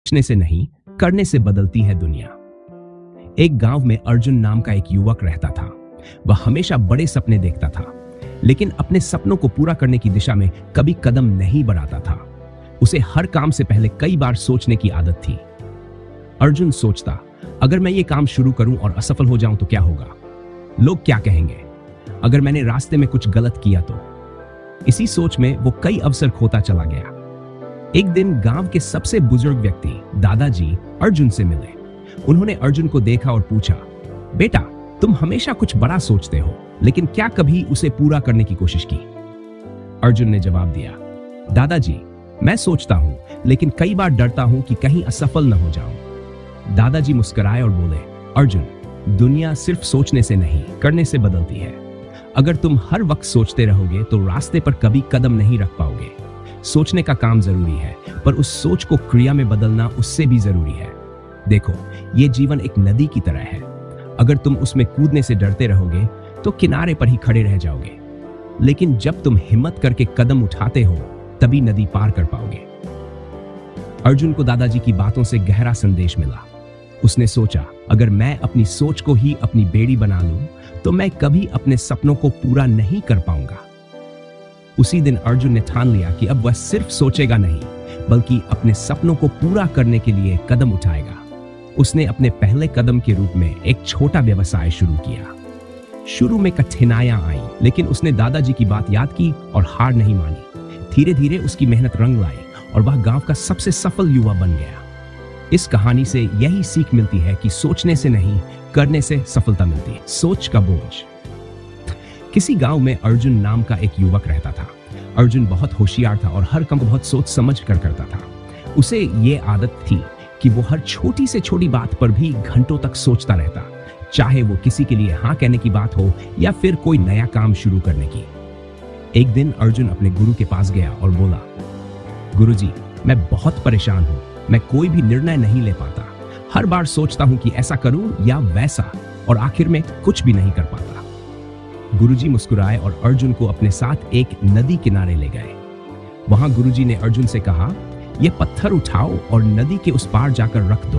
सोचने से नहीं, करने से बदलती है दुनिया। एक गांव में अर्जुन नाम का एक युवक रहता था। वह हमेशा बड़े सपने देखता था, लेकिन अपने सपनों को पूरा करने की दिशा में कभी कदम नहीं बढ़ाता था। उसे हर काम से पहले कई बार सोचने की आदत थी। अर्जुन सोचता, अगर मैं ये काम शुरू करूं और असफल हो जाऊं तो क्या होगा? लोग क्या कहेंगे? अगर मैंने रास्ते में कुछ गलत किया तो? इसी सोच में वो कई अवसर खोता चला गया। एक दिन गांव के सबसे बुजुर्ग व्यक्ति दादाजी अर्जुन से मिले। उन्होंने अर्जुन को देखा और पूछा, बेटा, तुम हमेशा कुछ बड़ा सोचते हो, लेकिन क्या कभी उसे पूरा करने की कोशिश की? अर्जुन ने जवाब दिया, दादाजी, मैं सोचता हूं, लेकिन कई बार डरता हूं कि कहीं असफल न हो जाऊं। दादाजी मुस्कुराए और बोले, अर्जुन, दुनिया सिर्फ सोचने से नहीं, करने से बदलती है। अगर तुम हर वक्त सोचते रहोगे तो रास्ते पर कभी कदम नहीं रख पाओगे। सोचने का काम जरूरी है, पर उस सोच को क्रिया में बदलना उससे भी जरूरी है। देखो, ये जीवन एक नदी की तरह है। अगर तुम उसमें कूदने से डरते रहोगे तो किनारे पर ही खड़े रह जाओगे, लेकिन जब तुम हिम्मत करके कदम उठाते हो तभी नदी पार कर पाओगे। अर्जुन को दादाजी की बातों से गहरा संदेश मिला। उसने सोचा, अगर मैं अपनी सोच को ही अपनी बेड़ी बना लूं तो मैं कभी अपने सपनों को पूरा नहीं कर पाऊंगा। उसी दिन अर्जुन ने ठान लिया कि अब वह सिर्फ सोचेगा नहीं, बल्कि अपने सपनों को पूरा करने के लिए कदम उठाएगा। उसने अपने पहले कदम के रूप में एक छोटा व्यवसाय शुरू किया। शुरू में कठिनाइयां आईं, लेकिन उसने दादाजी की बात याद की और हार नहीं मानी। धीरे धीरे उसकी मेहनत रंग लाई और वह गांव का सबसे सफल युवा बन गया। इस कहानी से यही सीख मिलती है कि सोचने से नहीं, करने से सफलता मिलती है। सोच का बोझ। किसी गांव में अर्जुन नाम का एक युवक रहता था। अर्जुन बहुत होशियार था और हर काम को बहुत सोच समझ कर करता था। उसे ये आदत थी कि वो हर छोटी से छोटी बात पर भी घंटों तक सोचता रहता, चाहे वो किसी के लिए हाँ कहने की बात हो या फिर कोई नया काम शुरू करने की। एक दिन अर्जुन अपने गुरु के पास गया और बोला, गुरुजी, मैं बहुत परेशान हूं। मैं कोई भी निर्णय नहीं ले पाता। हर बार सोचता हूं कि ऐसा करूं या वैसा, और आखिर में कुछ भी नहीं कर पाता। गुरुजी मुस्कुराए और अर्जुन को अपने साथ एक नदी किनारे ले गए। वहां गुरुजी ने अर्जुन से कहा, यह पत्थर उठाओ और नदी के उस पार जाकर रख दो।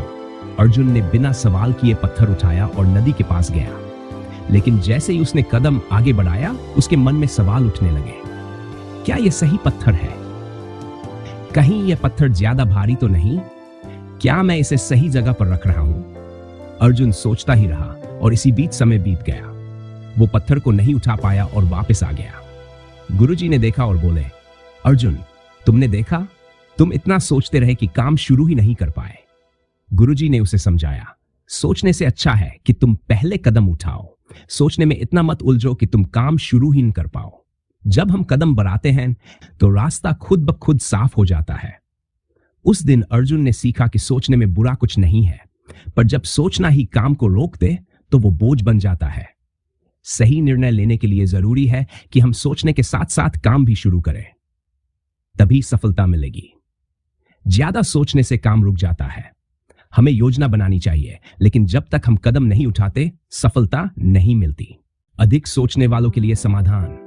अर्जुन ने बिना सवाल किए पत्थर उठाया और नदी के पास गया, लेकिन जैसे ही उसने कदम आगे बढ़ाया, उसके मन में सवाल उठने लगे। क्या यह सही पत्थर है? कहीं यह पत्थर ज्यादा भारी तो नहीं? क्या मैं इसे सही जगह पर रख रहा हूं? अर्जुन सोचता ही रहा और इसी बीच समय बीत गया। वो पत्थर को नहीं उठा पाया और वापस आ गया। गुरुजी ने देखा और बोले, अर्जुन, तुमने देखा, तुम इतना सोचते रहे कि काम शुरू ही नहीं कर पाए। गुरुजी ने उसे समझाया, सोचने से अच्छा है कि तुम पहले कदम उठाओ। सोचने में इतना मत उलझो कि तुम काम शुरू ही न कर पाओ। जब हम कदम बढ़ाते हैं तो रास्ता खुद ब खुद साफ हो जाता है। उस दिन अर्जुन ने सीखा कि सोचने में बुरा कुछ नहीं है, पर जब सोचना ही काम को रोक दे तो वो बोझ बन जाता है। सही निर्णय लेने के लिए जरूरी है कि हम सोचने के साथ साथ काम भी शुरू करें, तभी सफलता मिलेगी। ज्यादा सोचने से काम रुक जाता है। हमें योजना बनानी चाहिए, लेकिन जब तक हम कदम नहीं उठाते, सफलता नहीं मिलती। अधिक सोचने वालों के लिए समाधान।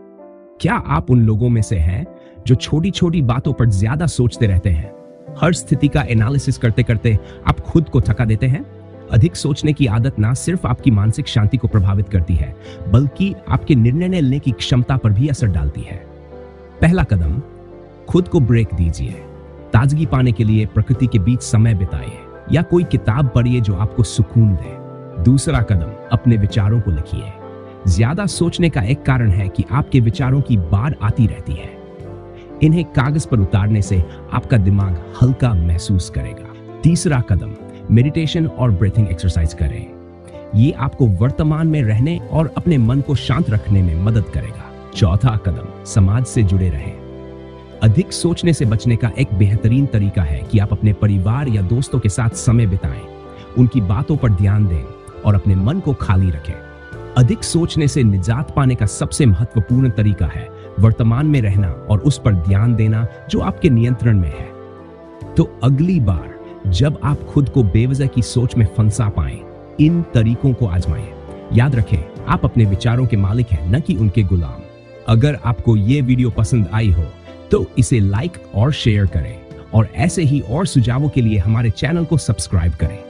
क्या आप उन लोगों में से हैं जो छोटी छोटी बातों पर ज्यादा सोचते रहते हैं? हर स्थिति का एनालिसिस करते करते आप खुद को थका देते हैं। अधिक सोचने की आदत ना सिर्फ आपकी मानसिक शांति को प्रभावित करती है, बल्कि आपके निर्णय लेने की क्षमता पर भी असर डालती है। पहला कदम, खुद को ब्रेक दीजिए। ताजगी पाने के लिए प्रकृति के बीच समय बिताइए या कोई किताब पढ़िए जो आपको सुकून दे। दूसरा कदम, अपने विचारों को लिखिए। ज्यादा सोचने का एक कारण है कि आपके विचारों की बाढ़ आती रहती है। इन्हें कागज पर उतारने से आपका दिमाग हल्का महसूस करेगा। तीसरा कदम, मेडिटेशन और ब्रीथिंग एक्सरसाइज करें। ये आपको वर्तमान में रहने और अपने मन को शांत रखने में मदद करेगा। चौथा कदम, समाज से जुड़े रहें। अधिक सोचने से बचने का एक बेहतरीन तरीका है कि आप अपने परिवार या दोस्तों के साथ समय बिताएं, उनकी बातों पर ध्यान दें और अपने मन को खाली रखें। अधिक सोचने से निजात पाने का सबसे महत्वपूर्ण तरीका है वर्तमान में रहना और उस पर ध्यान देना जो आपके नियंत्रण में है। तो अगली बार जब आप खुद को बेवजह की सोच में फंसा पाएं, इन तरीकों को आजमाएं। याद रखें, आप अपने विचारों के मालिक हैं, न कि उनके गुलाम। अगर आपको ये वीडियो पसंद आई हो तो इसे लाइक और शेयर करें और ऐसे ही और सुझावों के लिए हमारे चैनल को सब्सक्राइब करें।